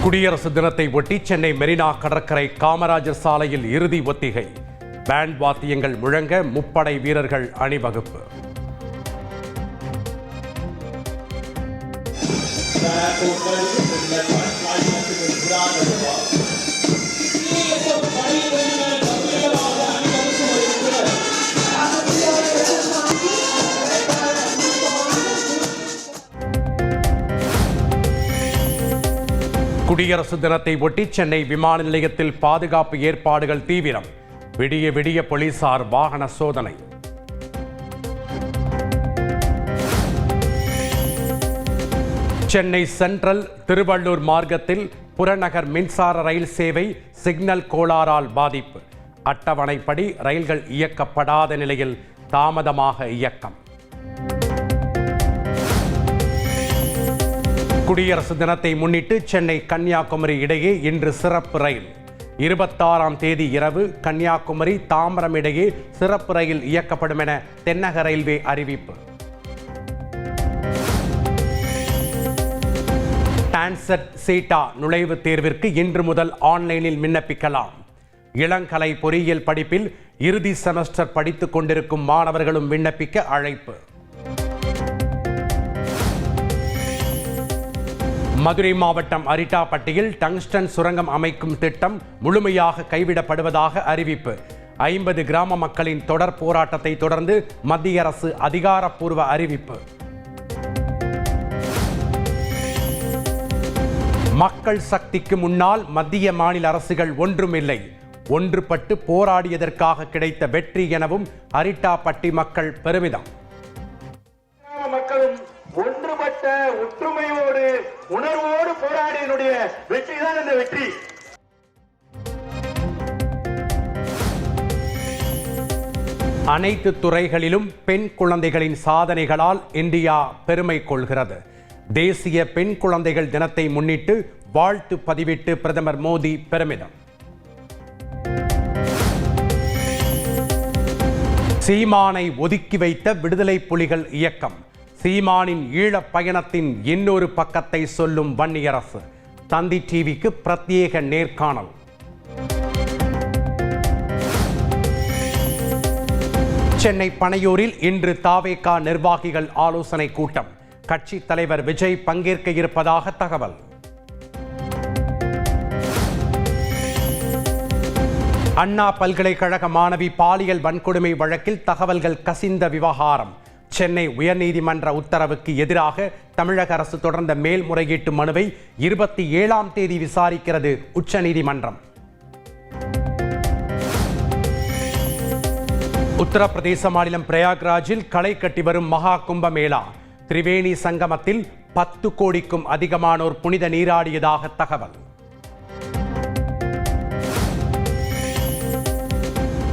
குடியரசு தினத்தை ஒட்டி சென்னை மெரினா கடற்கரை காமராஜர் சாலையில் இறுதி ஒத்திகை. பேண்ட் வாத்தியங்கள் முழங்க முப்படை வீரர்கள் அணிவகுப்பு. குடியரசு தினத்தை ஒட்டி சென்னை விமான நிலையத்தில் பாதுகாப்பு ஏற்பாடுகள் தீவிரம். விடிய விடிய போலீசார் வாகன சோதனை. சென்னை சென்ட்ரல் திருவள்ளூர் மார்க்கத்தில் புறநகர் மின்சார ரயில் சேவை சிக்னல் கோளாறால் பாதிப்பு. அட்டவணைப்படி ரயில்கள் இயக்கப்படாத நிலையில் தாமதமாக இயக்கம். குடியரசு தினத்தை முன்னிட்டு சென்னை கன்னியாகுமரி இடையே இன்று சிறப்பு ரயில். 26ஆம் தேதி இரவு கன்னியாகுமரி தாம்பரம் இடையே சிறப்பு ரயில் இயக்கப்படும் என தென்னக ரயில்வே அறிவிப்பு. டான்செட் சீட்டா நுழைவுத் தேர்விற்கு இன்று முதல் ஆன்லைனில் விண்ணப்பிக்கலாம். இளங்கலை பொறியியல் படிப்பில் இறுதி செமஸ்டர் படித்துக் கொண்டிருக்கும் மாணவர்களும் விண்ணப்பிக்க அழைப்பு. மதுரை மாவட்டம் அரிட்டாப்பட்டியில் டங்ஸ்டன் சுரங்கம் அமைக்கும் திட்டம் முழுமையாக கைவிடப்படுவதாக அறிவிப்பு. 50 கிராம மக்களின் தொடர் போராட்டத்தை தொடர்ந்து மத்திய அரசு அதிகாரப்பூர்வ அறிவிப்பு. மக்கள் சக்திக்கு முன்னால் மத்திய மாநில அரசுகள் ஒன்றுமில்லை. ஒன்றுபட்டு போராடியதற்காக கிடைத்த வெற்றி எனவும் அரிட்டாப்பட்டி மக்கள் பெருமிதம். மக்களும் ஒன்றுபட்ட ஒற்றுமையோடு உணர்வோடு போராடியனுடைய வெற்றி தான் இந்த வெற்றி. அனைத்து துறைகளிலும் பெண் குழந்தைகளின் சாதனைகளால் இந்தியா பெருமை கொள்கிறது. தேசிய பெண் குழந்தைகள் தினத்தை முன்னிட்டு வாழ்த்து பதிவிட்டு பிரதமர் மோடி பெருமிதம். சீமானை ஒதுக்கி வைத்த விடுதலை புலிகள் இயக்கம். சீமானின் ஈழப் பயணத்தின் இன்னொரு பக்கத்தை சொல்லும் வன்னியரசு. தந்தி டிவிக்கு பிரத்யேக நேர்காணல். சென்னை பனையூரில் இன்று தாவேகா நிர்வாகிகள் ஆலோசனை கூட்டம். கட்சி தலைவர் விஜய் பங்கேற்க இருப்பதாக தகவல். அண்ணா பல்கலைக்கழக மாணவி பாலியல் வன்கொடுமை வழக்கில் தகவல்கள் கசிந்த விவகாரம். சென்னை உயர்நீதிமன்ற உத்தரவுக்கு எதிராக தமிழக அரசு தொடர்ந்த மேல்முறையீட்டு மனுவை 27ஆம் தேதி விசாரிக்கிறது உச்சநீதிமன்றம். உத்தரப்பிரதேச மாநிலம் பிரயாக்ராஜில் களை கட்டி வரும் மகா கும்பமேளா. திரிவேணி சங்கமத்தில் 10 கோடிக்கும் அதிகமானோர் புனித நீராடியதாக தகவல்.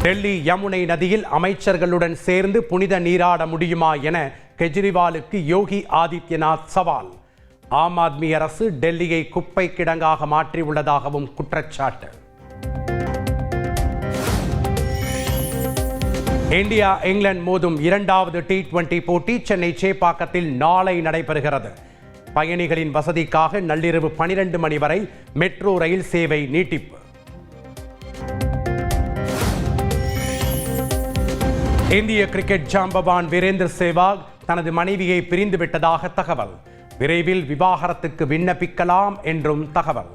டெல்லி யமுனை நதியில் அமைச்சர்களுடன் சேர்ந்து புனித நீராட முடியுமா என கெஜ்ரிவாலுக்கு யோகி ஆதித்யநாத் சவால். ஆம் ஆத்மி அரசு டெல்லியை குப்பை கிடங்காக மாற்றியுள்ளதாகவும் குற்றச்சாட்டு. இந்தியா இங்கிலாந்து மோதும் 2வது T20 போட்டி சென்னை சேப்பாக்கத்தில் நாளை நடைபெறுகிறது. பயணிகளின் வசதிக்காக நள்ளிரவு 12 மணி வரை மெட்ரோ ரயில் சேவை நீட்டிப்பு. இந்திய கிரிக்கெட் ஜாம்பவான் வீரேந்திர சேவாக் தனது மனைவியை பிரிந்து விட்டதாக தகவல். விரைவில் விவாகரத்துக்கு விண்ணப்பிக்கலாம் என்றும் தகவல்.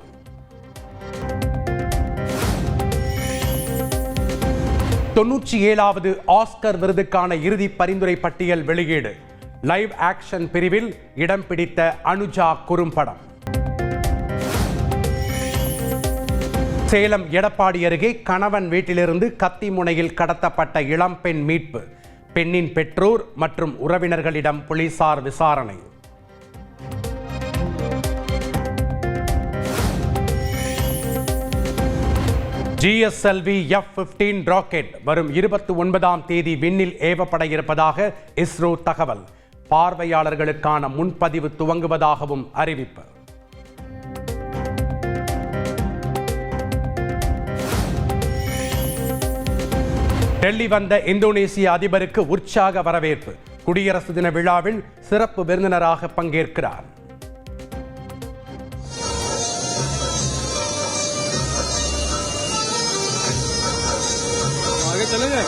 வது ஆஸ்கர் விருதுக்கான இறுதி பரிந்துரை பட்டியல் வெளியீடு. லைவ் ஆக்ஷன் பிரிவில் இடம் பிடித்த அனுஜா குறும்படம். சேலம் எடப்பாடி அருகே கணவன் வீட்டிலிருந்து கத்தி முனையில் கடத்தப்பட்ட இளம்பெண் மீட்பு. பெண்ணின் பெற்றோர் மற்றும் உறவினர்களிடம் போலீசார் விசாரணை. GSLV F-15 ராக்கெட் வரும் 29ஆம் தேதி விண்ணில் ஏவப்பட இருப்பதாக இஸ்ரோ தகவல். பார்வையாளர்களுக்கான முன்பதிவு துவங்குவதாகவும் அறிவிப்பு. டெல்லி வந்த இந்தோனேசிய அதிபருக்கு உற்சாக வரவேற்பு. குடியரசு தின விழாவில் சிறப்பு விருந்தினராக பங்கேற்கிறார். சொல்லுங்க.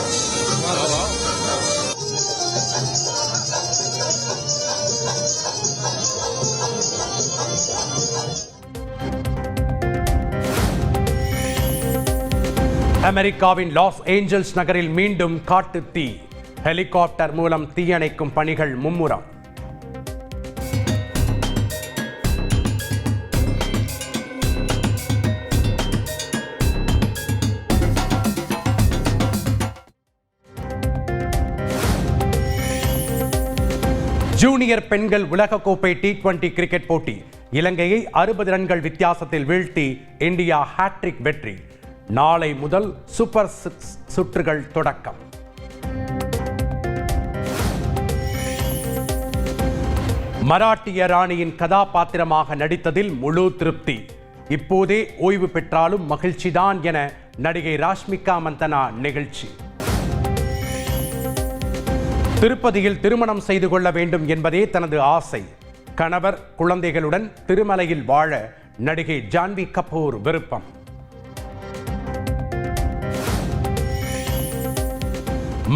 அமெரிக்காவின் லாஸ் ஏஞ்சல்ஸ் நகரில் மீண்டும் காட்டு தீ. ஹெலிகாப்டர் மூலம் தீயணைக்கும் பணிகள் மும்முரம். ஜூனியர் பெண்கள் உலகக்கோப்பை T20 கிரிக்கெட் போட்டி. இலங்கையை 60 ரன்கள் வித்தியாசத்தில் வீழ்த்தி இந்தியா ஹாட்ரிக் வெற்றி. நாளை முதல் சூப்பர் 6 சுற்றுகள் தொடக்கம். மராட்டிய ராணியின் கதாபாத்திரமாக நடித்ததில் முழு திருப்தி. இப்போதே ஓய்வு பெற்றாலும் மகிழ்ச்சிதான் என நடிகை ராஷ்மிகா மந்தனா நெகிழ்ச்சி. திருப்பதியில் திருமணம் செய்து கொள்ள வேண்டும் என்பதே தனது ஆசை. கணவர் குழந்தைகளுடன் திருமலையில் வாழ நடிகை ஜான்வி கபூர் விருப்பம்.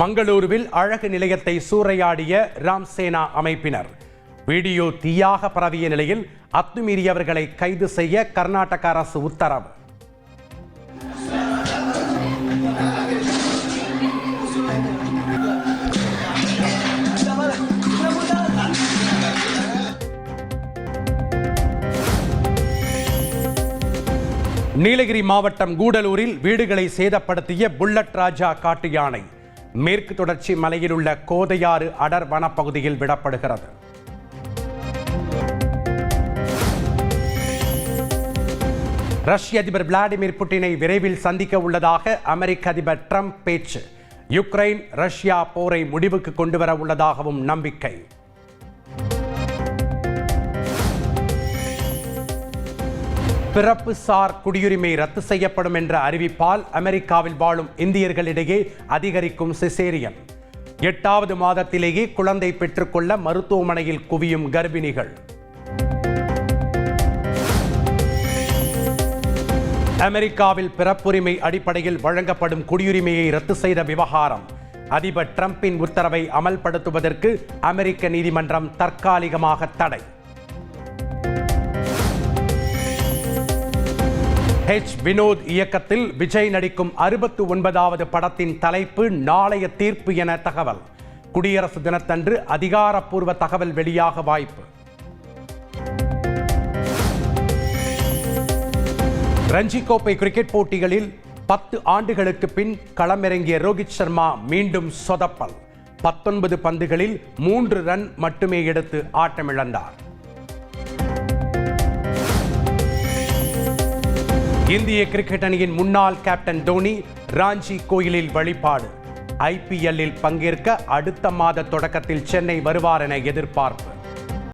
மங்களூருவில் அழகு நிலையத்தை சூறையாடிய ராம்சேனா அமைப்பினர். வீடியோ தீயாக பரவிய நிலையில் அத்துமீறியவர்களை கைது செய்ய கர்நாடக அரசு உத்தரவு. நீலகிரி மாவட்டம் கூடலூரில் வீடுகளை சேதப்படுத்திய புல்லட் ராஜா காட்டு யானை மேற்கு தொடர்ச்சி மலையில் உள்ள கோதையாறு அடர் வனப்பகுதியில் விடப்படுகிறது. ரஷ்ய அதிபர் விளாடிமிர் புட்டினை விரைவில் சந்திக்க உள்ளதாக அமெரிக்க அதிபர் ட்ரம்ப் பேச்சு. யுக்ரைன் ரஷ்யா போரை முடிவுக்கு கொண்டுவர உள்ளதாகவும் நம்பிக்கை. பிறப்புசார் குடியுரிமை ரத்து செய்யப்படும் என்ற அறிவிப்பால் அமெரிக்காவில் வாழும் இந்தியர்களிடையே அதிகரிக்கும் சிசேரியன். 8வது மாதத்திலேயே குழந்தை பெற்றுக்கொள்ள மருத்துவமனையில் குவியும் கர்ப்பிணிகள். அமெரிக்காவில் பிறப்புரிமை அடிப்படையில் வழங்கப்படும் குடியுரிமையை ரத்து செய்த விவகாரம். அதிபர் ட்ரம்பின் உத்தரவை அமல்படுத்துவதற்கு அமெரிக்க நீதிமன்றம் தற்காலிகமாக தடை. வினோத் இயக்கத்தில் விஜய் நடிக்கும் 69வது படத்தின் தலைப்பு நாளைய தீர்ப்பு என தகவல். குடியரசு தினத்தன்று அதிகாரப்பூர்வ தகவல் வெளியாக வாய்ப்பு. ரஞ்சி கோப்பை கிரிக்கெட் போட்டிகளில் 10 ஆண்டுகளுக்கு பின் களமிறங்கிய ரோஹித் சர்மா மீண்டும் சொதப்பல். 19 பந்துகளில் 3 ரன் மட்டுமே எடுத்து ஆட்டமிழந்தார். இந்திய கிரிக்கெட் அணியின் முன்னாள் கேப்டன் தோனி ராஞ்சி கோயிலில் வழிபாடு. IPL-இல் பங்கேற்க அடுத்த மாத தொடக்கத்தில் சென்னை வருவார் என எதிர்பார்ப்பு.